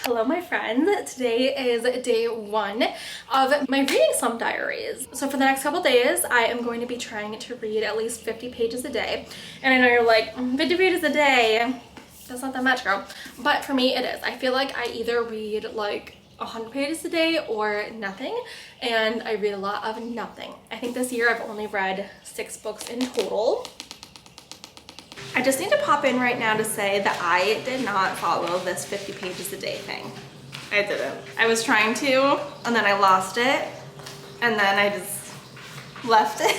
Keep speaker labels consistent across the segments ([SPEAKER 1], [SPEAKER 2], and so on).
[SPEAKER 1] Hello my friends, today is day one of my reading slump diaries. So for the next couple days I am going to be trying to read at least 50 pages a day. And I know you're like, 50 pages a day, that's not that much, girl. But for me it is. I feel like I either read like 100 pages a day or nothing, and I read a lot of nothing. I think this year I've only read 6 books in total. I just need to pop in right now to say that I did not follow this 50 pages a day thing. I didn't. I was trying to, and then I lost it, and then I just left it.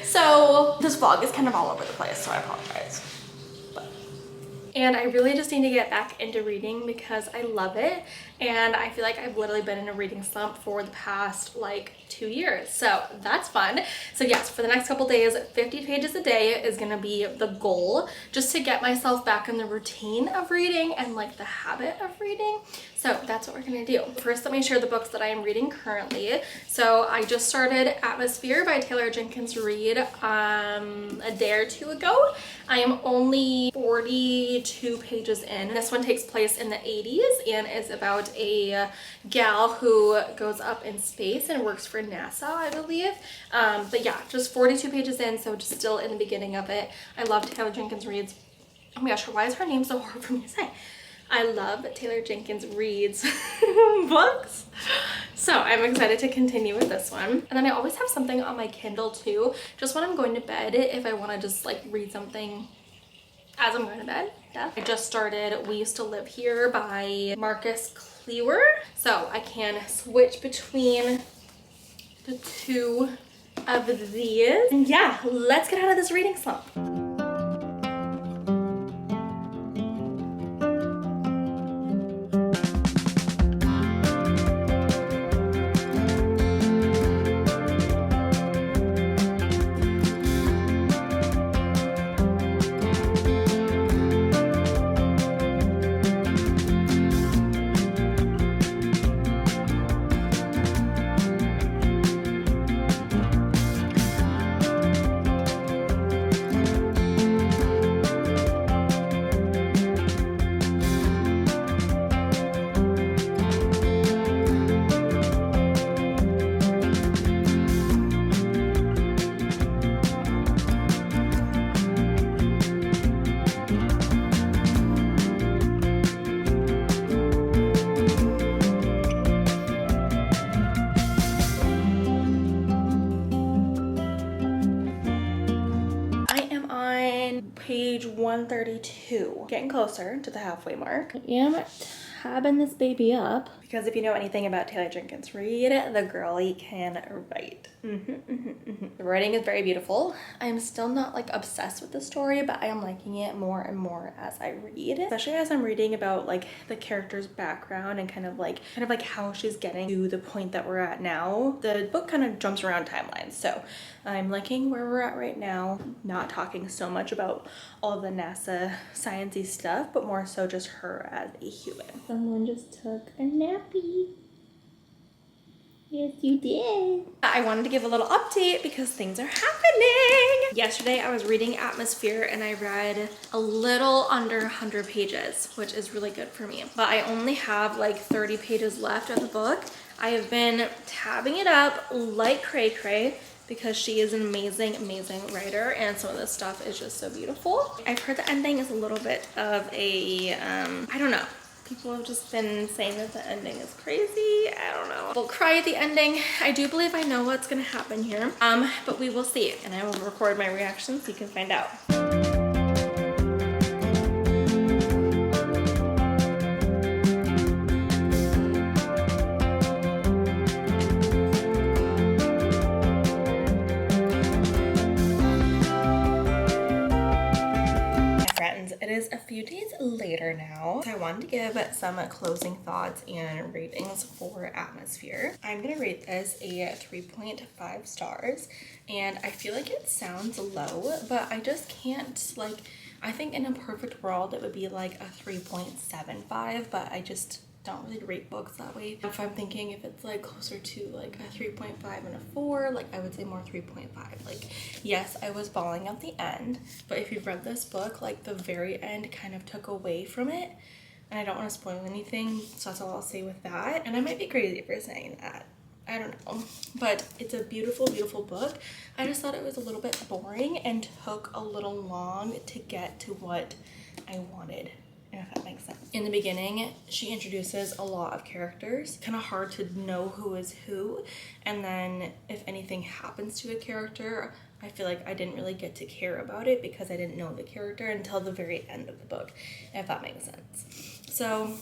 [SPEAKER 1] So this vlog is kind of all over the place, so I apologize. And I really just need to get back into reading because I love it, and I feel like I've literally been in a reading slump for the past like 2 years, so that's fun. So yes, for the next couple days 50 pages a day is gonna be the goal, just to get myself back in the routine of reading and like the habit of reading. So that's what we're gonna do. First, let me share the books that I am reading currently. So I just started Atmosphere by Taylor Jenkins Reid a day or two ago. I am only 42 pages in. This one takes place in the 80s and is about a gal who goes up in space and works for NASA, I believe. But yeah, just 42 pages in, so just still in the beginning of it. I love Taylor Jenkins Reid's, oh my gosh, why is her name so hard for me to say? I love Taylor Jenkins Reid's books. So I'm excited to continue with this one. And then I always have something on my Kindle too, just when I'm going to bed, if I want to just like read something as I'm going to bed. Yeah. I just started We Used to Live Here by Marcus Cleaver. So I can switch between the two of these. And yeah, let's get out of this reading slump. Page 132, getting closer to the halfway mark. I am tabbing this baby up because if you know anything about Taylor Jenkins Reid, the girlie can write. The writing is very beautiful. I am still not like obsessed with the story, but I am liking it more and more as I read, especially as I'm reading about like the character's background and kind of like how she's getting to the point that we're at now. The book kind of jumps around timelines, so I'm liking where we're at right now, not talking so much about all the NASA sciencey stuff, but more so just her as a human. Someone just took a nappy. Yes, you did. I wanted to give a little update because things are happening. Yesterday I was reading Atmosphere and I read a little under 100 pages, which is really good for me. But I only have like 30 pages left of the book. I have been tabbing it up like cray cray because she is an amazing writer, and some of this stuff is just so beautiful. I've heard the ending is a little bit of a, I don't know. People have just been saying that the ending is crazy. I don't know. We'll cry at the ending. I do believe I know what's gonna happen here, but we will see. And I will record my reaction so you can find out. It is a few days later now, so I wanted to give some closing thoughts and ratings for Atmosphere. I'm gonna rate this a 3.5 stars, and I feel like it sounds low, but I just can't, like, I think in a perfect world it would be like a 3.75, but I just don't really rate books that way. If I'm thinking if it's like closer to like a 3.5 and a 4, like I would say more 3.5. Like, yes, I was bawling at the end, but if you've read this book, like the very end kind of took away from it. and I don't want to spoil anything, so that's all I'll say with that. And I might be crazy for saying that. I don't know, but it's a beautiful, beautiful book. I just thought it was a little bit boring and took a little long to get to what I wanted, if that makes sense. In the beginning, she introduces a lot of characters. Kind of hard to know who is who, and then if anything happens to a character, I feel like I didn't really get to care about it because I didn't know the character until the very end of the book, if that makes sense. So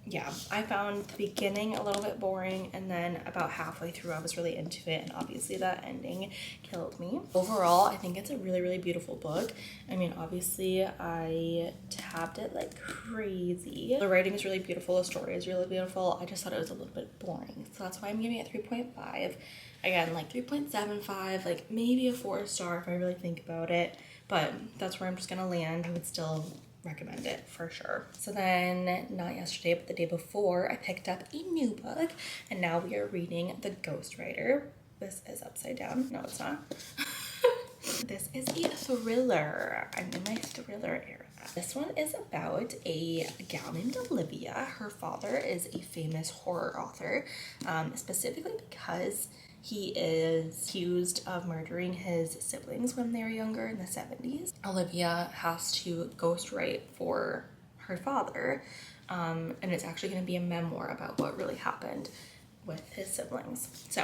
[SPEAKER 1] yeah, I found the beginning a little bit boring, and then about halfway through I was really into it, and obviously that ending killed me. Overall, I think it's a really, really beautiful book. I mean, obviously I tabbed it like crazy. The writing is really beautiful, the story is really beautiful. I just thought it was a little bit boring, so that's why I'm giving it 3.5. Again, like 3.75, like maybe a 4-star if I really think about it, but that's where I'm just gonna land. I would still recommend it for sure. So then, not yesterday but the day before, I picked up a new book, and now we are reading The Ghostwriter. This is upside down. No, it's not. This is a thriller. I'm in my thriller era. This one is about a gal named Olivia. Her father is a famous horror author, specifically because he is accused of murdering his siblings when they were younger in the 70s. Olivia has to ghostwrite for her father, and it's actually going to be a memoir about what really happened with his siblings. So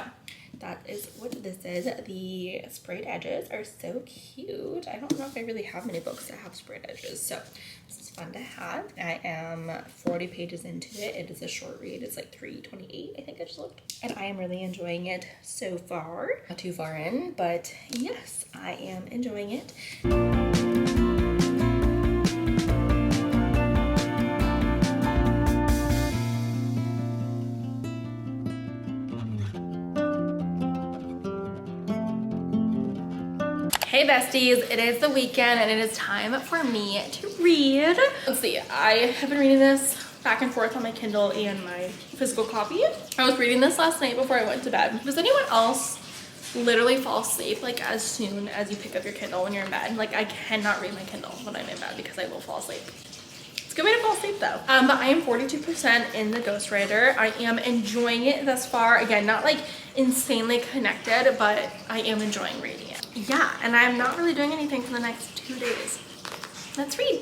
[SPEAKER 1] that is what this is. The sprayed edges are so cute. I don't know if I really have many books that have sprayed edges, so this is fun to have. I am 40 pages into it. It is a short read. It's like 328, I think I just looked. And I am really enjoying it so far. Not too far in, but yes, I am enjoying it. Hey besties, it is the weekend and it is time for me to read. Let's see, I have been reading this back and forth on my Kindle and my physical copy. I was reading this last night before I went to bed. Does anyone else literally fall asleep like as soon as you pick up your Kindle when you're in bed? Like I cannot read my Kindle when I'm in bed because I will fall asleep. It's a good way to fall asleep though. But I am 42% in The Ghostwriter. I am enjoying it thus far. Again, not like insanely connected, but I am enjoying reading it. Yeah, and I'm not really doing anything for the next 2 days. Let's read.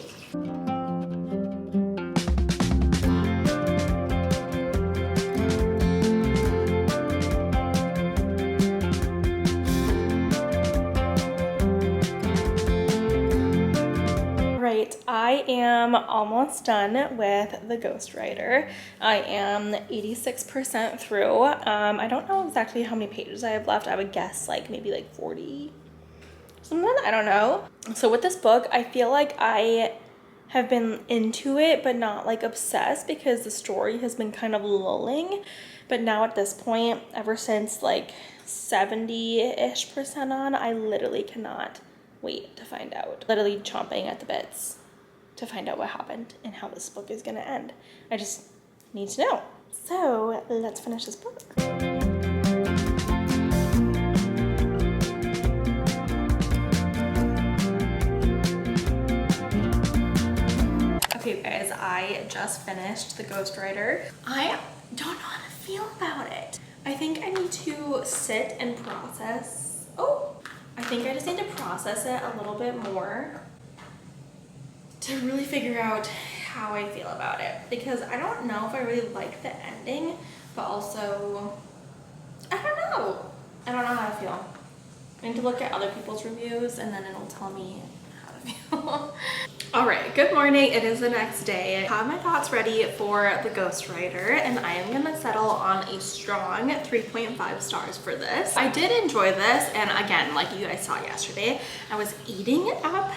[SPEAKER 1] Right, I am almost done with The Ghostwriter. I am 86% through. I don't know exactly how many pages I have left. I would guess like maybe like 40 something. I don't know. So with this book, I feel like I have been into it but not like obsessed because the story has been kind of lulling. But now at this point, ever since like 70-ish% on, I literally cannot wait to find out. Literally chomping at the bits to find out what happened and how this book is going to end. I just need to know. So let's finish this book. Okay guys, I just finished The Ghostwriter. I don't know how to feel about it. I think I need to sit and process. I think I just need to process it a little bit more to really figure out how I feel about it, because I don't know if I really like the ending, but also I don't know how to feel. I need to look at other people's reviews and then it'll tell me how to feel. All right, good morning. It is the next day. I have my thoughts ready for The Ghostwriter, and I am gonna settle on a strong 3.5 stars for this. I did enjoy this, and again, like you guys saw yesterday, I was eating it up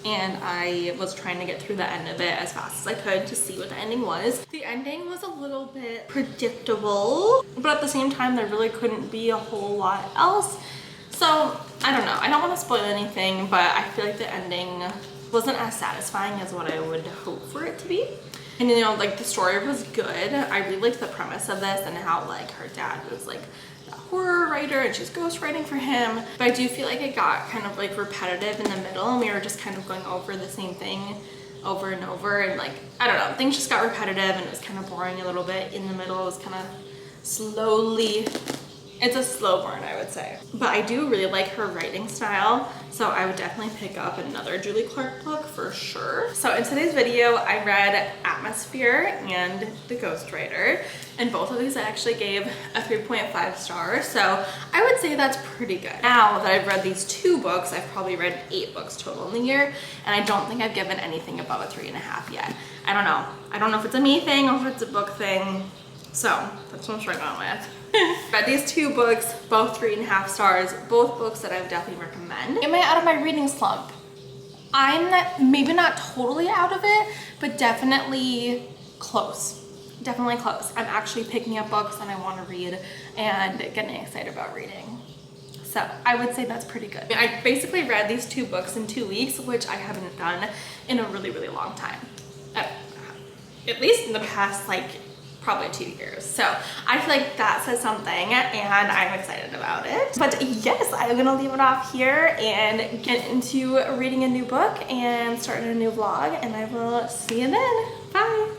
[SPEAKER 1] and I was trying to get through the end of it as fast as I could to see what the ending was. The ending was a little bit predictable, but at the same time, there really couldn't be a whole lot else. So I don't know. I don't want to spoil anything, but I feel like the ending wasn't as satisfying as what I would hope for it to be. And you know, like the story was good. I really liked the premise of this and how like her dad was like a horror writer and she's ghostwriting for him. But I do feel like it got kind of like repetitive in the middle and we were just kind of going over the same thing over and over, and like, I don't know, things just got repetitive and it was kind of boring a little bit. In the middle it was kind of slowly, it's a slow burn, I would say. But I do really like her writing style, so I would definitely pick up another Julie Clark book for sure. So in today's video, I read Atmosphere and The Ghostwriter, and both of these I actually gave a 3.5 stars, so I would say that's pretty good. Now that I've read these 2 books, I've probably read 8 books total in the year, and I don't think I've given anything above a 3.5 yet. I don't know. I don't know if it's a me thing or if it's a book thing, so that's what I'm struggling with. Read these 2 books, both 3.5 stars, both books that I would definitely recommend. Am I out of my reading slump? I'm maybe not totally out of it, but definitely close. Definitely close. I'm actually picking up books that I want to read and getting excited about reading. So I would say that's pretty good. I basically read these 2 books in 2 weeks, which I haven't done in a really, really long time. At least in the past, like, probably 2 years. So I feel like that says something and I'm excited about it. But yes, I'm gonna leave it off here and get into reading a new book and starting a new vlog, and I will see you then. Bye.